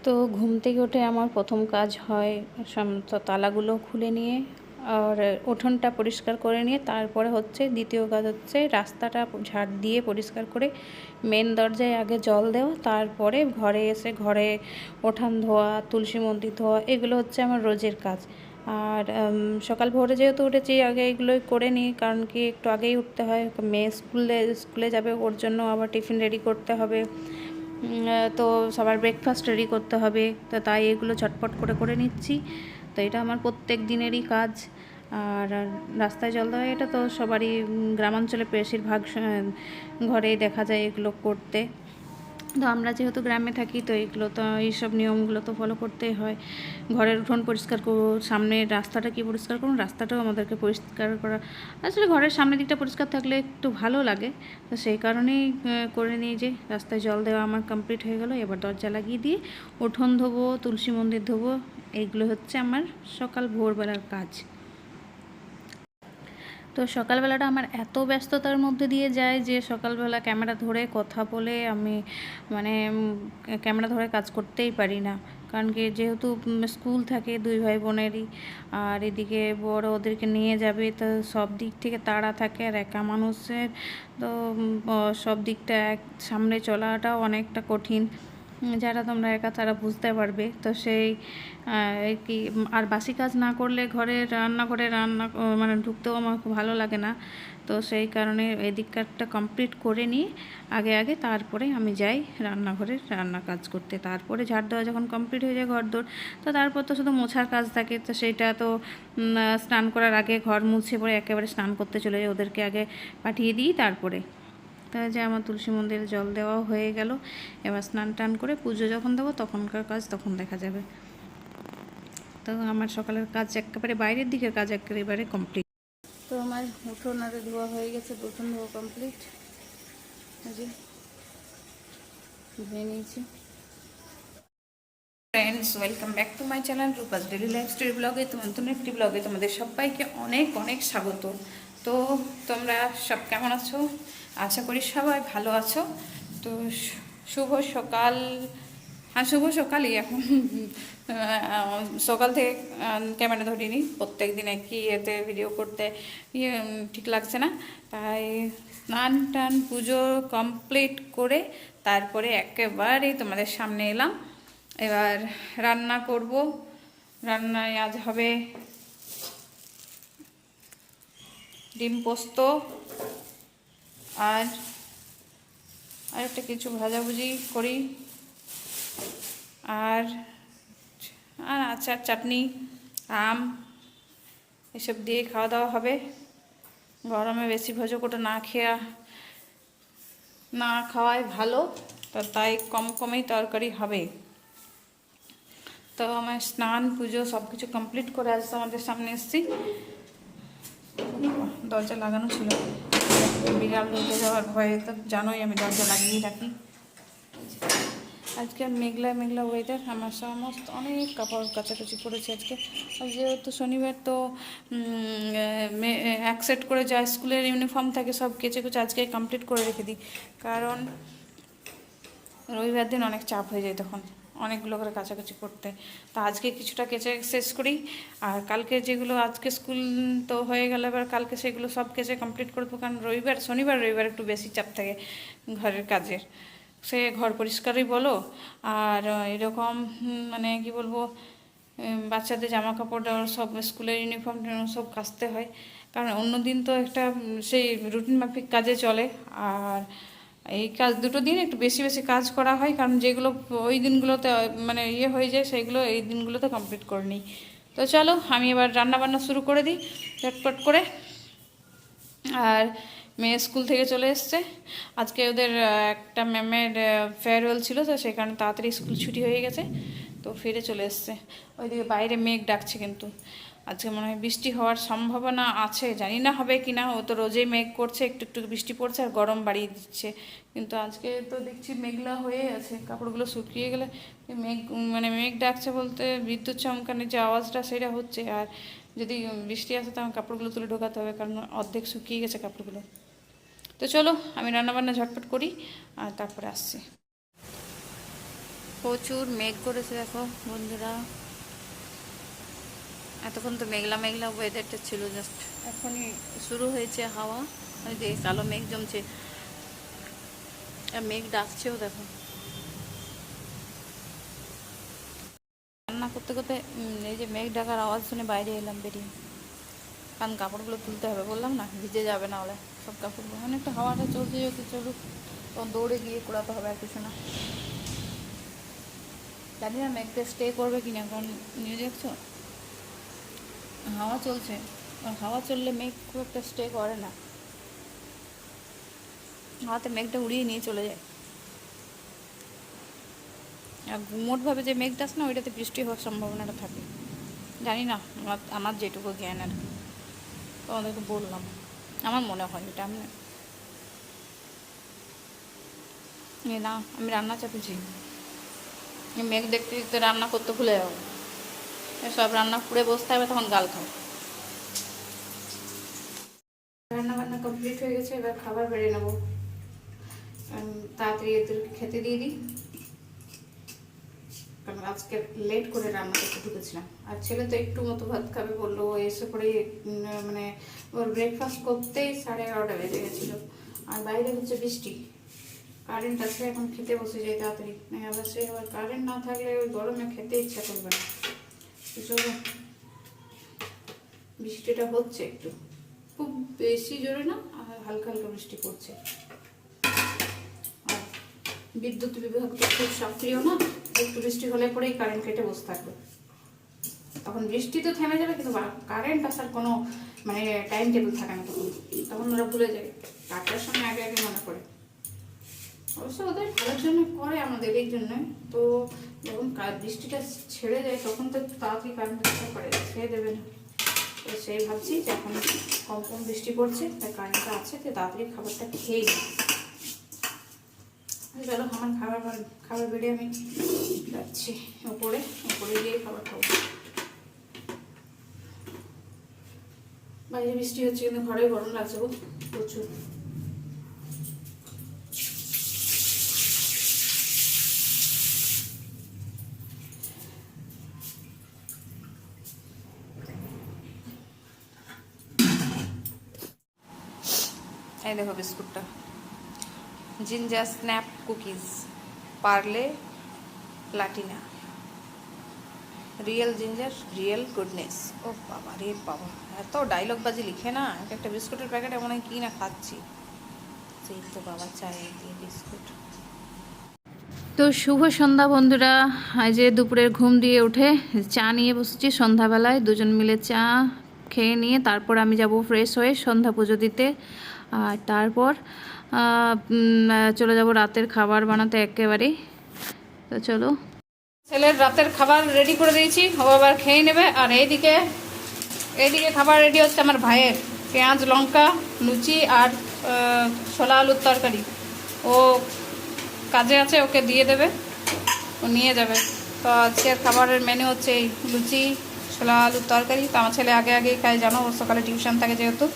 তো ঘুম থেকে উঠে আমার প্রথম কাজ হয় সমস্ত তালাগুলো খুলে নিয়ে আর উঠোনটা পরিষ্কার করে নিয়ে তারপরে হচ্ছে দ্বিতীয় কাজ হচ্ছে রাস্তাটা ঝাড় দিয়ে পরিষ্কার করে মেন দরজায় আগে জল দেওয়া, তারপরে ঘরে এসে ঘরে উঠান ধোয়া, তুলসী মন্দির ধোয়া, এগুলো হচ্ছে আমার রোজের কাজ। আর সকাল ভোরে যেহেতু উঠেছি আগে এগুলোই করে নিই, কারণ কি একটু আগেই উঠতে হয়, মেয়ে স্কুলে যাবে, ওর জন্য আবার টিফিন রেডি করতে হবে। তো সবার ব্রেকফাস্ট রেডি করতে হবে, তো তাই এগুলো ঝটপট করে করে নিচ্ছি। তো এটা আমার প্রত্যেক দিনেরই কাজ। আর রাস্তায় জল দেওয়া এটা তো সবারই, গ্রামাঞ্চলে বেশিরভাগ ঘরেই দেখা যায় এগুলো করতে। তো আমরা যেহেতু গ্রামে থাকি তো এগুলো তো এইসব নিয়মগুলো তো ফলো করতেই হয়। ঘরের উঠোন পরিষ্কার করবো, সামনের রাস্তাটা কি পরিষ্কার করুন, রাস্তাটাও আমাদেরকে পরিষ্কার করা, আসলে ঘরের সামনের দিকটা পরিষ্কার থাকলে একটু ভালো লাগে। তো সেই কারণেই করে নিই। যে রাস্তায় জল দেওয়া আমার কমপ্লিট হয়ে গেল, এবার দরজা লাগিয়ে দিয়ে উঠোন ধোবো, তুলসী মন্দির ধোবো, এইগুলো হচ্ছে আমার সকাল ভোরবেলার কাজ। তো সকালবেলাটা আমার এত ব্যস্ততার মধ্যে দিয়ে যায় যে সকালবেলা ক্যামেরা ধরে কথা বলে আমি মানে ক্যামেরা ধরে কাজ করতেই পারি না। কারণ কি যেহেতু স্কুল থাকে দুই ভাই বোনেরই, আর এদিকে বড় ওদেরকে নিয়ে যাবে, তো সব দিক থেকে তাড়া থাকে, আর একা মানুষের তো সব দিকটা এক সামনে চলাটাও অনেকটা কঠিন। যারা তোমরা একা তারা বুঝতে পারবে। তো সেই কি, আর বাসি কাজ না করলে ঘরে রান্নাঘরে মানে ঢুকতেও আমার খুব ভালো লাগে না। তো সেই কারণে এদিকটা কমপ্লিট করে নিয়ে আগে তারপরে আমি যাই রান্নাঘরে রান্না কাজ করতে। তারপরে ঝাড় দেওয়া যখন কমপ্লিট হয়ে যায় ঘরদোর, তো তারপর তো শুধু মোছার কাজ থাকে। তো সেইটা তো স্নান করার আগে ঘর মুছে পরে একেবারে স্নান করতে চলে যাই, ওদেরকে আগে পাঠিয়ে দিই তারপরে। তাই যে আমার তুলসী মন্দিরে জল দেওয়াও হয়ে গেল। এবার স্নান টান করে পুজো যখন দেবো তখনকার কাজ তখন দেখা যাবে। তো আমার সকালের কাজ একেবারে বাইরের দিকের কাজ একেবারে কমপ্লিট। তো আমার উঠোন আরে ধোয়া হয়ে গেছে, উঠোন ধোয়া কমপ্লিট, যে ধুয়ে নিয়েছি। Friends, welcome back to my channel Rupa's daily life story ব্লগে। নতুন একটি ব্লগে তোমাদের সবাইকে অনেক অনেক স্বাগত। তো তোমরা সব কেমন আছো? আশা করি সবাই ভালো আছো। তো শুভ সকাল। হ্যাঁ, শুভ সকালই এখন। সকাল থেকে ক্যামেরা ধরিনি, প্রত্যেক দিন একই এতে ভিডিও করতে ঠিক লাগছে না, তাই স্নান টান পুজো কমপ্লিট করে তারপরে একেবারেই তোমাদের সামনে এলাম। এবার রান্না করব। রান্নায় আজ হবে ডিম পোস্ত আর একটা কিছু ভাজাভুজি করি, আর আর আচার, চাটনি, আম, এসব দিয়ে খাওয়া দাওয়া হবে। গরমে বেশি ভোজকোটা না খাওয়াই ভালো, তো তাই কমেই তরকারি হবে। তো আমার স্নান পুজো সব কিছু কমপ্লিট করে আজ তোমাদের সামনে এসেছি। দরজা লাগানো ছিল, বিড়াল ঢুকে যাওয়ার ভয়ে তো জানোই আমি দরজা লাগিয়ে রাখি। আজকে মেঘলা মেঘলা ওয়েদার, আমার সমস্ত অনেক কাপড় কাচাকুচি করেছি আজকে। আর যেহেতু শনিবার তো এক সেট করে যা স্কুলের ইউনিফর্ম থাকে সব কেচে কুচে আজকে কমপ্লিট করে রেখে দিই, কারণ রবিবার দিন অনেক চাপ হয়ে যায়, তখন অনেকগুলো করে কাচাকুচি করতে। তো আজকে কিছুটা কেচে শেষ করি, আর কালকে যেগুলো আজকে স্কুল তো হয়ে গেল, এবার কালকে সেগুলো সব কেচে কমপ্লিট করে দেবো। কারণ রবিবার একটু বেশি চাপ থাকে ঘরের কাজের, সে ঘর পরিষ্কারই বলো, আর এরকম মানে কি বলবো, বাচ্চাদের জামা কাপড় সব স্কুলের ইউনিফর্ম সব কাচতে হয়। কারণ অন্য দিন তো একটা সেই রুটিন মাফিক কাজে চলে, আর এই কাজ দুটো দিন একটু বেশি বেশি কাজ করা হয়, কারণ যেগুলো ওই দিনগুলোতে মানে হয়ে যায় সেইগুলো এই দিনগুলোতে কমপ্লিট করে নিই। তো চলো আমি এবার রান্নাবান্না শুরু করে দিই চটপট করে। আর মেয়ে স্কুল থেকে চলে এসছে, আজকে ওদের একটা ম্যামের ফেয়ারওয়েল ছিল, তো সেই কারণে তাড়াতাড়ি স্কুল ছুটি হয়ে গেছে, তো ফিরে চলে এসছে। ওইদিকে বাইরে মেঘ ডাকছে, কিন্তু আজকে মনে হয় বৃষ্টি হওয়ার সম্ভাবনা আছে, জানি না হবে কি না। ও তো রোজেই মেঘ করছে, একটু একটু বৃষ্টি পড়ছে আর গরম বাড়িয়ে দিচ্ছে, কিন্তু আজকে তো দেখছি মেঘলা হয়ে আছে। কাপড়গুলো শুকিয়ে গেলে মেঘ ডাকছে বলতে বিদ্যুৎ চমকানোর যে আওয়াজটা সেটা হচ্ছে, আর যদি বৃষ্টি আসে তখন কাপড়গুলো তুলে ঢোকাতে হবে, কারণ অর্ধেক শুকিয়ে গেছে কাপড়গুলো। তো চলো আমি রান্নাবান্না ঝটপট করি আর তারপরে আসছি। তো প্রচুর মেঘ করেছে দেখো বন্ধুরা, এতক্ষণ তো মেঘলা মেঘলা ওয়েদারটা ছিল, জাস্ট এখনই শুরু হয়েছে হাওয়া, ওই যে কালো মেঘ জমছে আর মেঘ ডাকছেও দেখো। রান্না করতে করতে এই যে মেঘ ডাকার আওয়াজ শুনে বাইরে এলাম বেরিয়ে, কারণ কাপড়গুলো তুলতে হবে, বললাম না ভিজে যাবে না হলে সব কাপড়গুলো। অনেকটা হাওয়াটা চলছে যদি চলুক, তখন দৌড়ে গিয়ে কুড়াতে হবে, আর কিছু না। জানি না মেঘটা স্টে করবে কিনা, কারণ নিয়ে দেখছো হাওয়া চলছে, আর হাওয়া চললে মেঘ খুব একটা স্টে করে না, হাওয়াতে মেঘটা উড়িয়ে নিয়ে চলে যায়। আর গুমোটভাবে যে মেঘটা আসে না, ওইটাতে বৃষ্টি হওয়ার সম্ভাবনাটা থাকে। জানি না, আমার যেটুকু জ্ঞান আর কি, তোমাদেরকে বললাম, আমার মনে হয় এটা। আমি না, আমি রান্না চাপিয়েছি, মেঘ দেখতে দেখতে রান্না করতে ভুলে যাবো, সব রান্না করে বসতে হবে, তখন গাল খাও। রান্না বান্না কমপ্লিট হয়ে গেছে, এবার খাবার বেড়ে নেবো। তাড়াতাড়ি এদেরকে খেতে দিয়ে দিই, কারণ আজকে লেট করে রান্না করতে ঢুকেছিলাম। আর ছেলে তো একটু মতো ভাত খাবে বললো, ও এসে পরে মানে ওর ব্রেকফাস্ট করতেই 11:30 বেজে গেছিলো। আর বাইরে হচ্ছে বৃষ্টি, কারেন্ট আছে, এখন খেতে বসে যাই তাড়াতাড়ি, আবার সে আবার কারেন্ট না থাকলে ওই গরমে খেতে ইচ্ছা করবে না। চলো, বৃষ্টিটা হচ্ছে একটু, খুব বেশি জোরে না, আর হালকা হালকা বৃষ্টি পড়ছে। আর বিদ্যুৎ বিভাগ তো খুব সক্রিয় না, একটু বৃষ্টি হলে পরেই কারেন্ট কেটে বসে থাকবে। তখন বৃষ্টি তো থেমে যাবে, কিন্তু কারেন্ট আসার কোনো মানে টাইম টেবিল থাকে না, তখন ওরা ভুলে যায়, 4টার সময় আগে আগে মনে পড়ে। অবশ্য ওদের ভালোর জন্য করে, আমাদের এই জন্য। তো যখন বৃষ্টিটা ছেড়ে যায় তখন তো তাড়াতাড়ি কারেন্ট আসতে পারে, ছেড়ে দেবে না। তো সেই ভাবছি যে এখন কম কম বৃষ্টি পড়ছে, তাই কারেন্টটা আছে, তো তাড়াতাড়ি খাবারটা খেয়ে নিই। চলো, আমার খাবার বেড়ে আমি যাচ্ছি ওপরে গিয়ে খাবার খাবো। বাইরে বৃষ্টি হচ্ছে, কিন্তু ঘরে গরম লাগছে প্রচুর। এই দেখো বিস্কুটটা, ginger snap cookies, Parle Platina, real ginger real goodness. ও বাবা রে বাবা, এত ডায়লগ বাজি লিখে না, একটা বিস্কুটের প্যাকেটে মনে হয় কি না খাচ্ছি। সেই তো বাবা, চায়ে দিয়ে বিস্কুট। তো শুভ সন্ধ্যা বন্ধুরা, আজ যে দুপুরের ঘুম দিয়ে উঠে চা নিয়ে বসেছি সন্ধ্যাবেলায়, দুজন মিলে চা খেয়ে নিয়ে তারপর আমি যাব ফ্রেশ হয়ে সন্ধ্যা পুজো দিতে। আর তারপর চলে যাব রাতের খাবার বানাতে একেবারেই। তো চলো, ছেলের রাতের খাবার রেডি করে দিয়েছি, ও আবার খেয়ে নেবে। আর এইদিকে খাবার রেডি হচ্ছে আমার ভাইয়ের, পেঁয়াজ লঙ্কা লুচি আর ছোলা আলুর তরকারি। ও কাজে আছে, ওকে দিয়ে দেবে, ও নিয়ে যাবে। তো আজকের খাবারের মেনু হচ্ছে এই লুচি, ছোলা আলুর তরকারি। তো আমার ছেলে আগেই খায়, জানো, ওর সকালে টিউশন থাকে যেহেতু,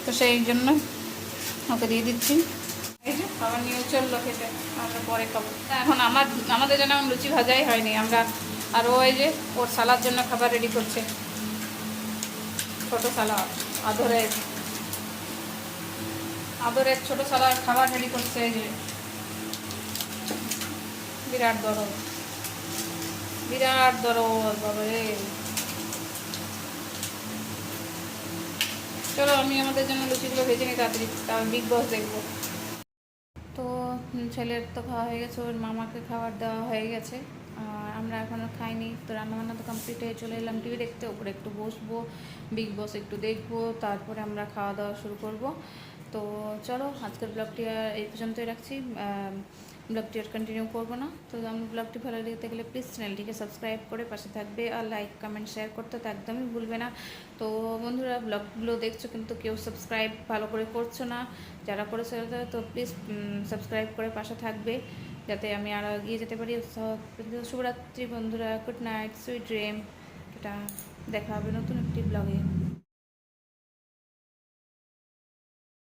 তো সেই জন্য ওকে দিয়ে দিচ্ছি। এই যে খাবার নিয়ে চললো খেতে, আমরা পরে খাবো। এখন আমাদের জন্য এখন লুচি ভাজাই হয়নি আমরা। আর ও এই যে ওর সালার জন্য খাবার রেডি করছে, ছোটো সালাদ, আদরের ছোটো সালাদ খাবার রেডি করছে। এই যে বিরাট দরদ বাবা রে। চলো, আমি আমাদের জন্য লুচিগুলো ভেজে নিই তাড়াতাড়ি, তারপর বিগ বস দেখবো। তো ছেলের তো খাওয়া হয়ে গেছে, ওর মামাকে খাবার দেওয়া হয়ে গেছে, আর আমরা এখনও খাইনি। তো রান্নাবান্না তো কমপ্লিট হয়ে চলে এলাম টিভি দেখতে, ওপরে একটু বসবো, বিগ বস একটু দেখবো, তারপরে আমরা খাওয়া দাওয়া শুরু করব। তো চলো, আজকের ব্লগটি আর এই পর্যন্তই রাখছি, ব্লগটি আর কন্টিনিউ করবো না। তো আমার ব্লগটি ভালো লাগতে গেলে প্লিজ চ্যানেলটিকে সাবস্ক্রাইব করে পাশে থাকবে, আর লাইক কমেন্ট শেয়ার করতে তো একদমই ভুলবে না। তো বন্ধুরা, ব্লগগুলো দেখছো কিন্তু কেউ সাবস্ক্রাইব ভালো করে করছো না, যারা করেছে তো প্লিজ সাবস্ক্রাইব করে পাশে থাকবে, যাতে আমি আরও এগিয়ে যেতে পারি। শুভরাত্রি বন্ধুরা, গুড নাইট, সুইট ড্রিম। এটা দেখা হবে নতুন একটি ব্লগে।